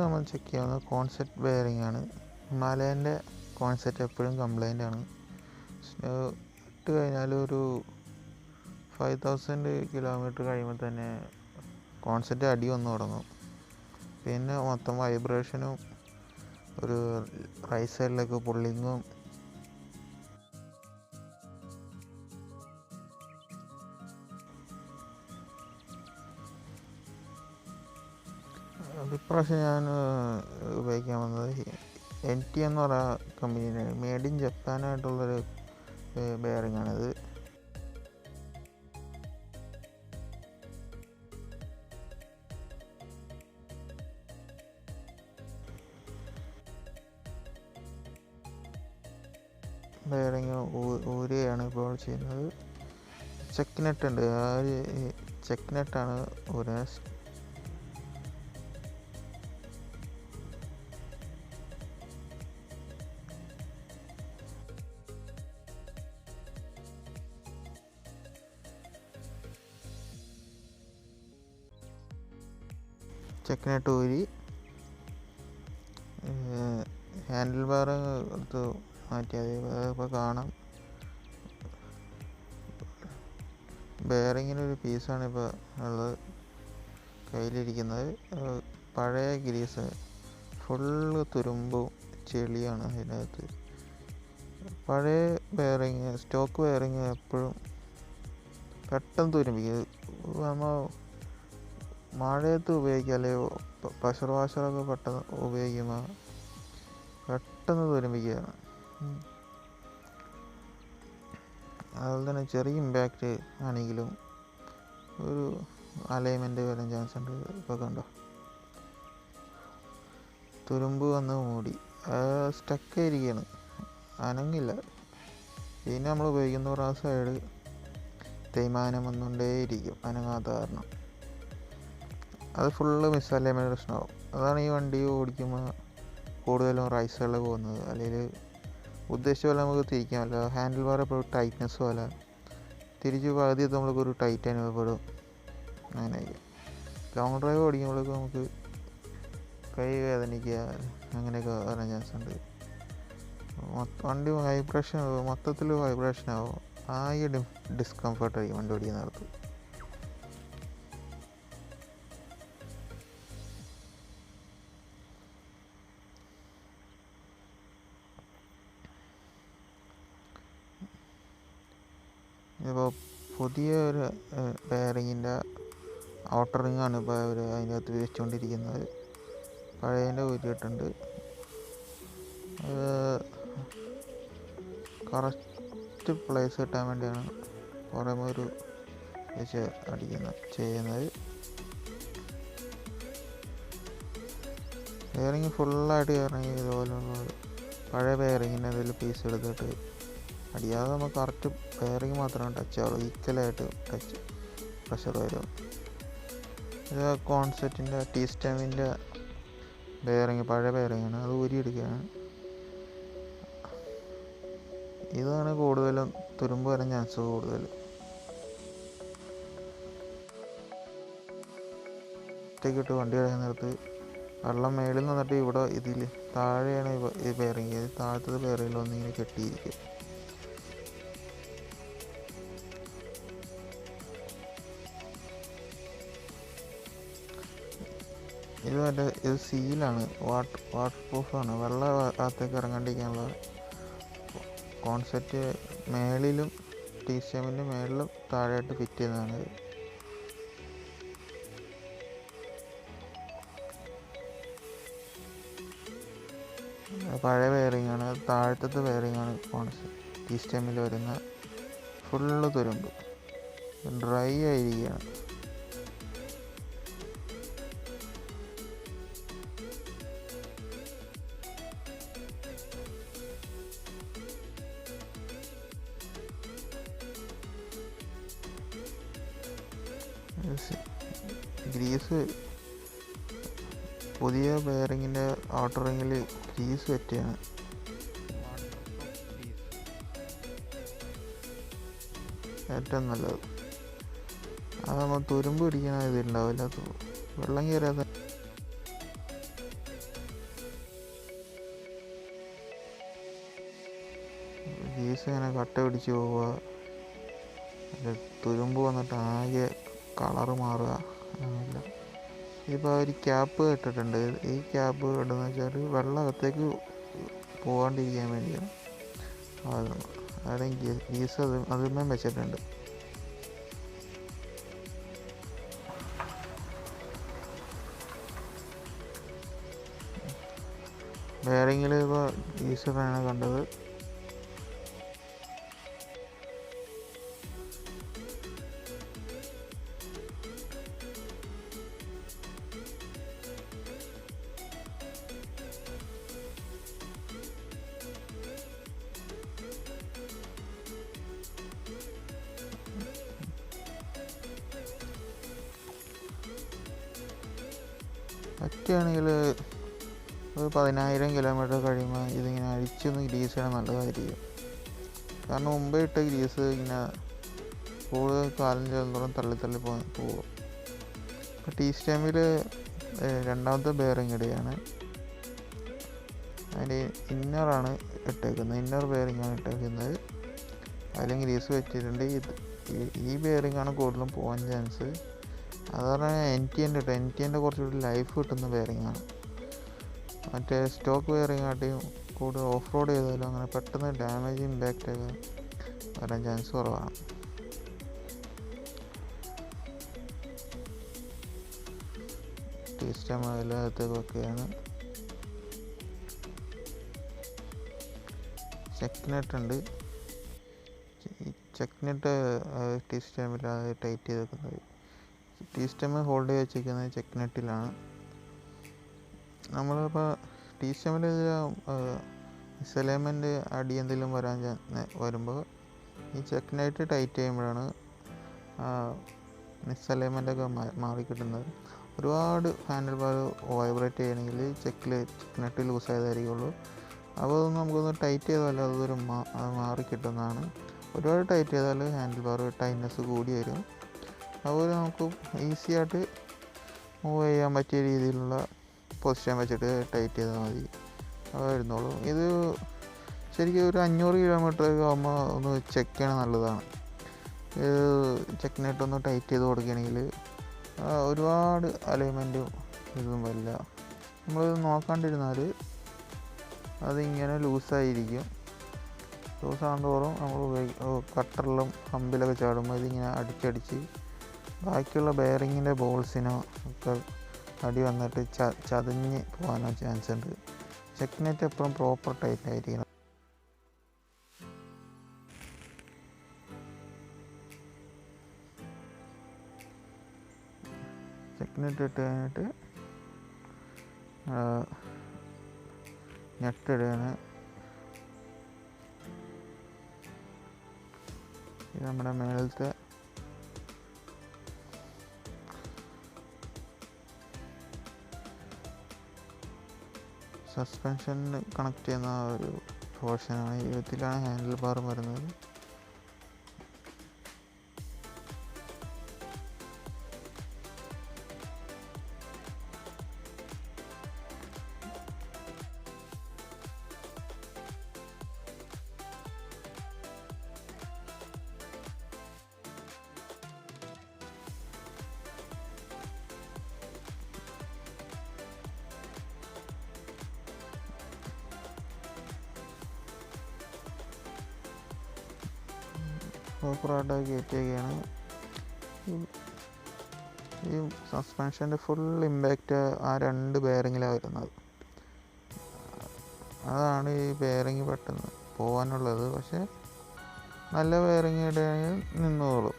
ഇന്ന് നമ്മൾ ചെക്ക് ചെയ്യാവുന്ന കോൺസെപ്റ്റ് ബെയറിംഗ് ആണ്. ഹിമാലയൻ്റെ കോൺസെപ്റ്റ് എപ്പോഴും കംപ്ലൈൻ്റ് ആണ്. ഇട്ട് കഴിഞ്ഞാൽ ഒരു 5000 കിലോമീറ്റർ കഴിയുമ്പോൾ തന്നെ കോൺസെപ്റ്റ് അടി വന്ന് തുടങ്ങും. പിന്നെ മൊത്തം വൈബ്രേഷനും ഒരു റൈറ്റ് സൈഡിലേക്ക് പുള്ളിങ്ങും ഇപ്രാവശ്യം ഞാൻ ഉപയോഗിക്കാൻ വന്നത് NTN എന്ന് പറയുന്ന കമ്പനിയുടെ മെയ്ഡ് ഇൻ ജപ്പാനായിട്ടുള്ളൊരു ബെയറിംഗ് ആണിത്. ബെയറിങ് ഊരുകയാണ് ഇപ്പോൾ ചെയ്യുന്നത്. ചെക്ക് നെറ്റ് ഉണ്ട്, ആ ഒരു ചെക്ക് നെറ്റാണ് ഊരുന്നത്. ചെക്ക് നെറ്റ് ഊരി ഹാൻഡിൽ ബാർ എടുത്ത് മാറ്റിയാൽ ഇപ്പോൾ കാണാം. ബെയറിങ്ങിനൊരു പീസാണ് ഇപ്പോൾ ഉള്ളത് കയ്യിലിരിക്കുന്നത്. പഴയ ഗ്രീസ്, ഫുള്ള് തുരുമ്പും ചെളിയാണ് അതിനകത്ത്. പഴയ ബെയറിങ്, സ്റ്റോക്ക് ബെയറിങ് എപ്പോഴും പെട്ടെന്ന് തുരുമ്പിക്കും. നമ്മൾ മഴയത്ത് ഉപയോഗിക്കുക, അല്ലെങ്കിൽ പ്രഷർ വാഷറൊക്കെ പെട്ടെന്ന് ഉപയോഗിക്കുമ്പോൾ പെട്ടെന്ന് തുരുമ്പിക്കുകയാണ്. അതുപോലെ തന്നെ ചെറിയ ഇമ്പാക്റ്റ് ആണെങ്കിലും ഒരു അലൈൻമെൻറ്റ് വരാൻ ചാൻസ് ഉണ്ട്. ഇപ്പോൾ കണ്ടോ, തുരുമ്പ് വന്ന് മൂടി സ്റ്റക്കായിരിക്കുകയാണ്, അനങ്ങില്ല. പിന്നെ നമ്മൾ ഉപയോഗിക്കുന്ന ആ സൈഡ് തേയ്മാനം വന്നുകൊണ്ടേയിരിക്കും അനങ്ങാത്ത കാരണം. അത് ഫുള്ള് മിസ്അലൈൻമെൻറ്റ് പ്രശ്നമാവും. അതാണ് ഈ വണ്ടി ഓടിക്കുമ്പോൾ കൂടുതലും റൈറ്റ് സൈഡിൽ പോകുന്നത്. അല്ലെങ്കിൽ ഉദ്ദേശിച്ച പോലെ നമുക്ക് തിരിക്കാൻ പറ്റില്ല. ഹാൻഡിൽ ബാർ എപ്പോഴും ടൈറ്റ്നസ് പോലെ തിരിച്ച് പകുതി നമ്മൾക്കൊരു ടൈറ്റ് അനുഭവപ്പെടും. അങ്ങനെയൊക്കെ ലോങ് ഡ്രൈവ് ഓടിക്കുമ്പോഴേക്കും നമുക്ക് കൈ വേദനിക്കുക അങ്ങനെയൊക്കെ വരാൻ ചാൻസ് ഉണ്ട്. വണ്ടി വൈബ്രേഷൻ, മൊത്തത്തിൽ വൈബ്രേഷൻ ആവും. ആ ഈ ഡിസ്കംഫർട്ടായിരിക്കും വണ്ടി ഓടിക്കുന്ന നേരത്ത്. ഇപ്പോൾ പുതിയ ഒരു ബെയറിങ്ങിൻ്റെ ഔട്ടർ റിങ്ങാണ് ഇപ്പോൾ അവർ അതിൻ്റെ അകത്ത് വെച്ചുകൊണ്ടിരിക്കുന്നത്. പഴയതിൻ്റെ ഊരിയിട്ടുണ്ട്. കറക്റ്റ് പ്ലേസ് കിട്ടാൻ വേണ്ടിയാണ് കുറേ ഒരു വെച്ച് ചെയ്യുന്നത്. ബെയറിങ് ഫുള്ളായിട്ട് ഇറങ്ങി ഇതുപോലുള്ള പഴയ ബെയറിങ്ങിൻ്റെ അതിൽ പീസ് എടുത്തിട്ട് അടിയാതെ നമുക്ക് കറക്റ്റ് ബെയറിങ് മാത്രമേ ടച്ച് ആവുള്ളൂ. ഈക്വലായിട്ട് ടച്ച് പ്രഷർ വരും. ഇത് കോൺസെപ്റ്റിൻ്റെ സ്റ്റെമിൻ്റെ ബെയറിങ്, പഴയ ബെയറിങ്ങാണ്, അത് ഊരിയെടുക്കുകയാണ്. ഇതാണ് കൂടുതലും തുരുമ്പ് വരാൻ ചാൻസ് കൂടുതൽ. ഒറ്റയ്ക്കിട്ട് വണ്ടി കഴിയാൻ നേരത്ത് വെള്ളം മേളിൽ നിന്നിട്ട് ഇവിടെ ഇതിൽ താഴെയാണ് ഈ ബെയറിങ്, താഴത്തത് ബെയറിങ്ങിലൊന്നിങ്ങനെ കെട്ടിയിരിക്കും. ഇത് സീലാണ്, വാട്ടർ പ്രൂഫാണ്. വെള്ളം അകത്തേക്ക് ഇറങ്ങാണ്ടിരിക്കാനുള്ള കോൺസെപ്റ്റ് മേളിലും സ്റ്റെമിൻ്റെ മേളിലും താഴെയായിട്ട് ഫിറ്റ് ചെയ്യുന്നതാണ്. പഴയ ബെയറിങ്ങാണ്, താഴത്തെ ബെയറിങ്ങാണ് കോൺസെപ്റ്റ് സ്റ്റെമിൽ വരുന്ന. ഫുള്ള് തുരുമ്പ്, ഡ്രൈ ആയിരിക്കുകയാണ്. ഗ്രീസ്, പുതിയ ബെയറിങ്ങിൻ്റെ ഔട്ടർ റിങ്ങിൽ ഗ്രീസ് പറ്റിയാണ്. ഏറ്റവും നല്ലത്. അതാകുമ്പോൾ തുരുമ്പ് പിടിക്കാൻ ഇതുണ്ടാവില്ല, വെള്ളം കയറാതെ ഗ്രീസ് ഇങ്ങനെ കട്ട പിടിച്ച് പോവുക, തുരുമ്പ് വന്നിട്ട് ആകെ കളറ് മാറുക. അങ്ങനെയല്ല. ഇതിപ്പോൾ ഒരു ക്യാപ്പ് ഇട്ടിട്ടുണ്ട്. ഈ ക്യാപ്പ് ഇടുന്ന വെച്ചാൽ വെള്ളം അകത്തേക്ക് പോകാണ്ടിരിക്കാൻ വേണ്ടിയാണ്. അവിടെ ഗ്രീസ് അതിന്മേൽ വെച്ചിട്ടുണ്ട്. ബെയറിങ്ങിൽ ഇപ്പോൾ ഗ്രീസറാണ് കണ്ടത്. പറ്റുകയാണെങ്കിൽ ഒരു 10,000 കിലോമീറ്റർ കഴിയുമ്പോൾ ഇതിങ്ങനെ അഴിച്ചൊന്ന് ഗ്രീസ് ചെയ്യണം, നല്ലതായിരിക്കും. കാരണം മുമ്പേ ഇട്ട ഗ്രീസ് ഇങ്ങനെ കൂടുതൽ കാലം ചെല്ലുന്നതോറും തള്ളി പോകും. ഇപ്പോൾ ടീ സ്റ്റൈമിൽ രണ്ടാമത്തെ ബെയറിങ് ഇടുകയാണ്. അതിൻ്റെ ഇന്നറാണ് ഇട്ടേക്കുന്നത്, ഇന്നർ ബെയറിങ്ങാണ് ഇട്ടേക്കുന്നത്. അതിലും ഗ്രീസ് വെച്ചിട്ടുണ്ട്. ഈ ബെയറിങ്ങാണ് കൂടുതലും പോകാൻ ചാൻസ്. അതുപോലെ NTN ഇട്ടു. NTN കുറച്ചുകൂടി ലൈഫ് കിട്ടുന്ന ബെയറിങ്ങാണ്. മറ്റേ സ്റ്റോക്ക് ബെയറിങ്ങാട്ടിയും കൂടുതൽ ഓഫ് റോഡ് ചെയ്താലും അങ്ങനെ പെട്ടെന്ന് ഡാമേജ് ഇമ്പാക്റ്റ് ഒക്കെ വരാൻ ചാൻസ് കുറവാണ്. ടീസ്റ്റം എല്ലാത്തേക്കൊക്കെയാണ്. ചെക്ക് നെറ്റ് ഉണ്ട്. ചെക്ക് നെറ്റ് ടീസ്റ്റമിൽ ടൈറ്റ് ചെയ്ത് വെക്കുന്നത്. ടീസ്റ്റം ഹോൾഡ് ചെയ്ത് വെച്ചിരിക്കുന്നത് ചെക്ക് നെറ്റിലാണ്. നമ്മളിപ്പോൾ ടീസ്റ്റമിൽ മിസ്അലൈൻമെൻറ്റ് അടി എന്തെങ്കിലും വരുമ്പോൾ ഈ ചെക്ക് നെറ്റ് ടൈറ്റ് ചെയ്യുമ്പോഴാണ് മിസ്അലൈൻമെൻറ്റൊക്കെ മാറിക്കിട്ടുന്നത്. ഒരുപാട് ഹാൻഡിൽ ബാർ വൈബ്രേറ്റ് ചെയ്യണമെങ്കിൽ ചെക്ക് നെറ്റ് ലൂസ് ആയതായിരിക്കുള്ളൂ. അപ്പോൾ അതൊന്ന് നമുക്കൊന്ന് ടൈറ്റ് ചെയ്താൽ അതൊരു മാറിക്കിട്ടുന്നതാണ്. ഒരുപാട് ടൈറ്റ് ചെയ്താൽ ഹാൻഡിൽ ബാർ ടൈറ്റ്നസ് കൂടി വരും. അതുപോലെ നമുക്ക് ഈസി ആയിട്ട് മൂവ് ചെയ്യാൻ പറ്റിയ രീതിയിലുള്ള പൊസിഷൻ വെച്ചിട്ട് ടൈറ്റ് ചെയ്താൽ മതി, അത് വരുന്നുള്ളൂ. ഇത് ശരിക്കും ഒരു 500 കിലോമീറ്റർ ആകുമ്പോൾ ഒന്ന് ചെക്ക് ചെയ്യണം, നല്ലതാണ്. ഇത് ചെക്ക് നെറ്റ് ഒന്ന് ടൈറ്റ് ചെയ്ത് കൊടുക്കുകയാണെങ്കിൽ ഒരുപാട് അലൈൻമെൻറ്റും ഇതും വരില്ല. നമ്മളിത് നോക്കാണ്ടിരുന്നാൽ അതിങ്ങനെ ലൂസായിരിക്കും. ലൂസാകും തോറും നമ്മൾ കട്ടറിലും ഹമ്പിലൊക്കെ ചാടുമ്പോൾ ഇതിങ്ങനെ അടിച്ചടിച്ച് ബാക്കിയുള്ള ബെയറിങ്ങിൻ്റെ ബോൾസിനോ ഒക്കെ അടി വന്നിട്ട് ചതഞ്ഞ് പോകാനോ ചാൻസ് ഉണ്ട്. ചെക്ക് നെറ്റ് എപ്പോഴും പ്രോപ്പർ ടൈറ്റ് ആയിരിക്കണം. ചെക്ക് നെറ്റ് ഇട്ട് കഴിഞ്ഞിട്ട് നെറ്റ് ഇടുകയാണ്. ഇത് നമ്മുടെ മേളത്തെ സസ്പെൻഷനിൽ കണക്ട് ചെയ്യുന്ന ഒരു പോർഷനാണ്. ഇതിലാണ് ഹാൻഡിൽ ബാർ വരുന്നത്. പ്രോപ്പറായിട്ട് കയറ്റുകയാണ്. ഈ സസ്പെൻഷൻ്റെ ഫുൾ ഇമ്പാക്റ്റ് ആ 2 ബെയറിങ്ങിലാണ് വരുന്നത്. അതാണ് ഈ ബെയറിങ് പെട്ടെന്ന് പോകാനുള്ളത്. പക്ഷേ നല്ല ബെയറിങ് ഇടുകയാണെങ്കിൽ നിന്നോളും.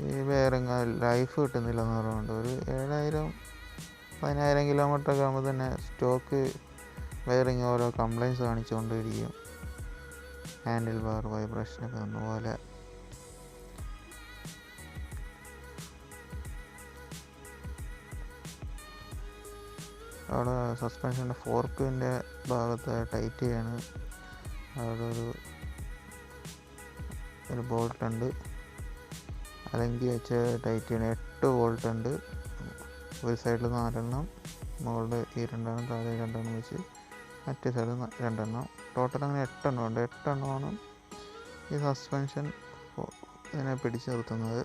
ഈ ബെയറിങ് ലൈഫ് കിട്ടുന്നില്ല എന്ന് പറയുന്നുണ്ട്. ഒരു 7,000-10,000 കിലോമീറ്റർ ഒക്കെ ആകുമ്പോൾ തന്നെ സ്റ്റോക്ക് ബെയറിങ് ഓരോ കംപ്ലൈൻറ്റ്സ് കാണിച്ചുകൊണ്ടിരിക്കും. ഹാൻഡിൽ ബാർ വൈബ്രേഷനൊക്കെ വന്നപോലെ. അവിടെ സസ്പെൻഷൻ്റെ ഫോർക്കിൻ്റെ ഭാഗത്ത് ടൈറ്റ് ചെയ്യാണ്. അവിടെ ഒരു ബോൾട്ട് ഉണ്ട്, അല്ലെങ്കിൽ വെച്ച് ടൈറ്റ് ചെയ്യണം. 8 ബോൾട്ട് ഉണ്ട്. ഒരു സൈഡിൽ 4 എണ്ണം, മുകളിൽ ഈ 2 താഴെ 2 വെച്ച് മറ്റേ സൈഡ് 2. ടോട്ടൽ അങ്ങനെ 8 ഉണ്ട്. 8 ഈ സസ്പെൻഷൻ ഇതിനെ പിടിച്ചു നിർത്തുന്നത്.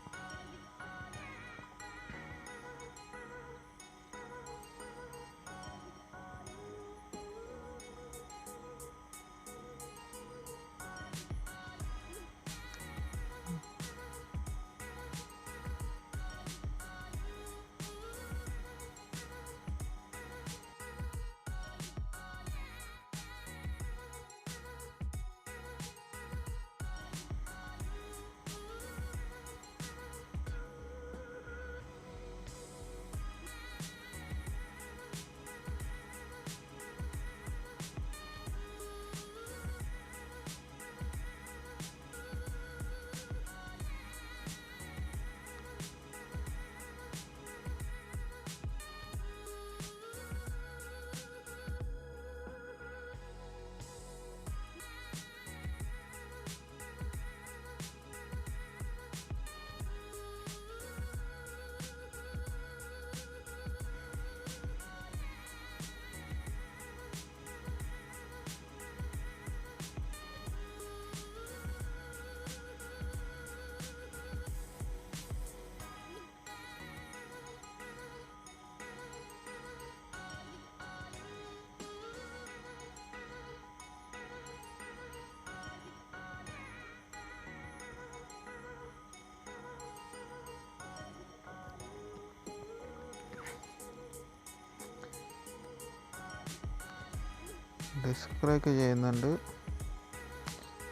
ഡിസ്ക് ബ്രേക്ക് ചെയ്യുന്നുണ്ട്.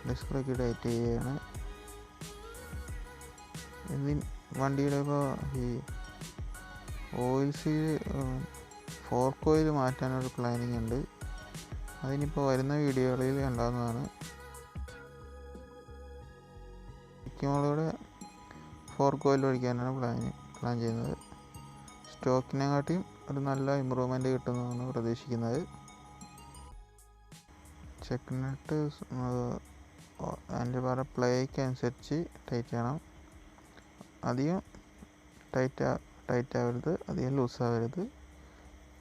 ഡിസ്ക് ബ്രേക്ക് ടൈറ്റ് ചെയ്യുകയാണ്. വണ്ടിയുടെ ഇപ്പോൾ ഈ ഓയിൽ സീൽ ഫോർക്ക് ഓയിൽ മാറ്റാനൊരു പ്ലാനിങ് ഉണ്ട്. അതിനിപ്പോൾ വരുന്ന വീഡിയോകളിൽ ഉണ്ടാകുന്നതാണ്. മിക്കവാറും ഫോർക്ക് ഓയിൽ ഒഴിക്കാനാണ് പ്ലാൻ ചെയ്യുന്നത്. സ്റ്റോക്കിനെക്കാട്ടിയും ഒരു നല്ല ഇമ്പ്രൂവ്മെൻറ്റ് കിട്ടുന്നതാണ് പ്രതീക്ഷിക്കുന്നത്. ചെക്ക് നട്ട് അതിൻ്റെ പ്ലേക്ക് അനുസരിച്ച് ടൈറ്റ് ചെയ്യണം. അധികം ടൈറ്റ് ആവരുത്, അധികം ലൂസ് ആവരുത്.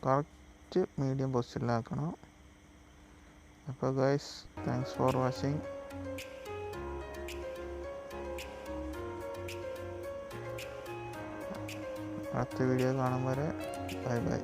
കറക്റ്റ് മീഡിയം പൊസിഷനിലാക്കണം. അപ്പോൾ ഗൈസ്, താങ്ക്സ് ഫോർ വാച്ചിങ്. അടുത്ത വീഡിയോ കാണും വരെ ബൈ ബൈ.